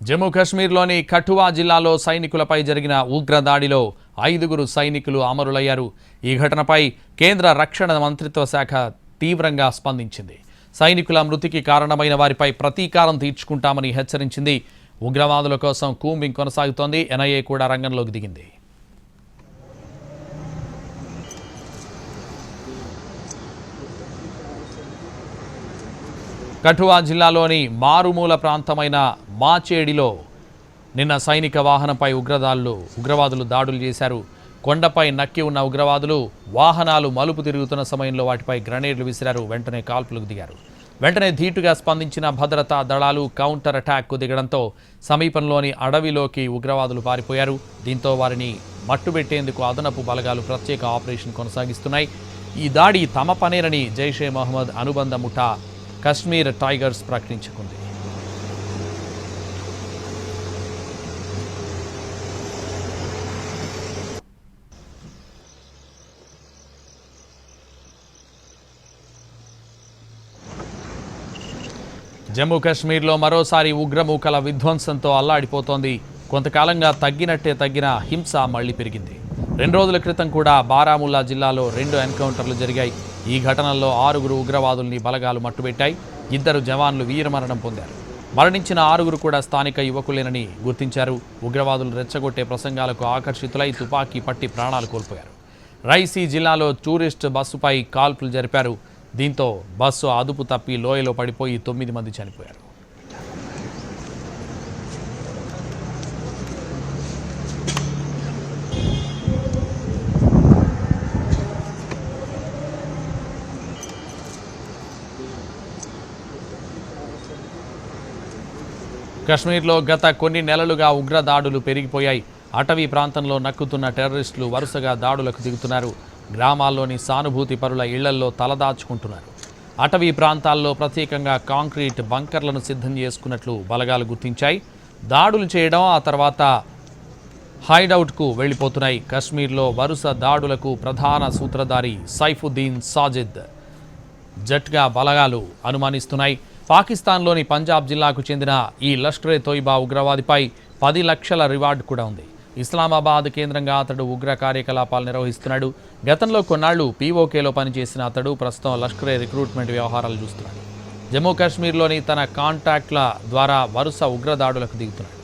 జమ్మూ కాశ్మీర్లోని కఠువా జిల్లాలో సైనికులపై జరిగిన ఉగ్రదాడిలో 5 సైనికులు అమరులయ్యారు. ఈ ఘటనపై కేంద్ర రక్షణ మంత్రిత్వ శాఖ తీవ్రంగా స్పందించింది. సైనికుల మృతికి కారణమైన వారిపై ప్రతీకారం తీర్చుకుంటామని హెచ్చరించింది. ఉగ్రవాదుల కోసం కూంబింగ్ కొనసాగుతోంది. ఎన్ఐఏ కూడా రంగంలోకి దిగింది. కఠువా జిల్లాలోని మారుమూల ప్రాంతమైన మాచేడిలో నిన్న సైనిక వాహనంపై ఉగ్రవాదులు దాడులు చేశారు. కొండపై నక్కి ఉన్న ఉగ్రవాదులు వాహనాలు మలుపు తిరుగుతున్న సమయంలో వాటిపై గ్రెనేడ్లు విసిరారు. వెంటనే కాల్పులకు దిగారు. వెంటనే ధీటుగా స్పందించిన భద్రతా దళాలు కౌంటర్ అటాక్కు దిగడంతో సమీపంలోని అడవిలోకి ఉగ్రవాదులు పారిపోయారు. దీంతో వారిని మట్టుబెట్టేందుకు అదనపు బలగాలు ప్రత్యేక ఆపరేషన్ కొనసాగిస్తున్నాయి. ఈ దాడి తమ పనేనని జైషే మహమ్మద్ అనుబంధ ముఠా కశ్మీర్ టైగర్స్ ప్రకటించుకుంది. జమ్మూ కాశ్మీర్లో మరోసారి ఉగ్రమూకల విధ్వంసంతో అల్లాడిపోతోంది. కొంతకాలంగా తగ్గిన హింస మళ్లీ పెరిగింది. 2 రోజుల క్రితం కూడా బారాముల్లా జిల్లాలో 2 ఎన్కౌంటర్లు జరిగాయి. ఈ ఘటనల్లో 6 ఉగ్రవాదుల్ని బలగాలు మట్టుబెట్టాయి. 2 జవాన్లు వీరమరణం పొందారు. మరణించిన 6 కూడా స్థానిక యువకులేనని గుర్తించారు. ఉగ్రవాదులు రెచ్చగొట్టే ప్రసంగాలకు ఆకర్షితులై తుపాకీ పట్టి ప్రాణాలు కోల్పోయారు. రైసీ జిల్లాలో టూరిస్ట్ బస్సుపై కాల్పులు జరిపారు. దీంతో బస్సు అదుపు తప్పి లోయలో పడిపోయి 9 మంది చనిపోయారు. కశ్మీర్లో గత కొన్ని నెలలుగా ఉగ్రదాడులు పెరిగిపోయాయి. అటవీ ప్రాంతంలో నక్కుతున్న టెర్రరిస్టులు వరుసగా దాడులకు దిగుతున్నారు. గ్రామాల్లోని సానుభూతి పరుల ఇళ్లల్లో తలదాచుకుంటున్నారు. అటవీ ప్రాంతాల్లో ప్రత్యేకంగా కాంక్రీట్ బంకర్లను సిద్ధం చేసుకున్నట్లు బలగాలు గుర్తించాయి. దాడులు చేయడం ఆ తర్వాత హైడౌట్కు వెళ్లిపోతున్నాయి. కశ్మీర్లో వరుస దాడులకు ప్రధాన సూత్రధారి సైఫుద్దీన్ సాజిద్ జట్గా బలగాలు అనుమానిస్తున్నాయి. పాకిస్తాన్లోని పంజాబ్ జిల్లాకు చెందిన ఈ లష్కరే తోయిబా ఉగ్రవాదిపై 10 లక్షల రివార్డు కూడా ఉంది. ఇస్లామాబాద్ కేంద్రంగా అతడు ఉగ్ర కార్యకలాపాలు నిర్వహిస్తున్నాడు. గతంలో కొన్నాళ్లు పీఓకేలో పనిచేసిన అతడు ప్రస్తుతం లష్కరే రిక్రూట్మెంట్ వ్యవహారాలు చూస్తున్నాడు. జమ్మూ కాశ్మీర్లోని తన కాంటాక్ట్ల ద్వారా వరుస ఉగ్రదాడులకు దిగుతున్నాడు.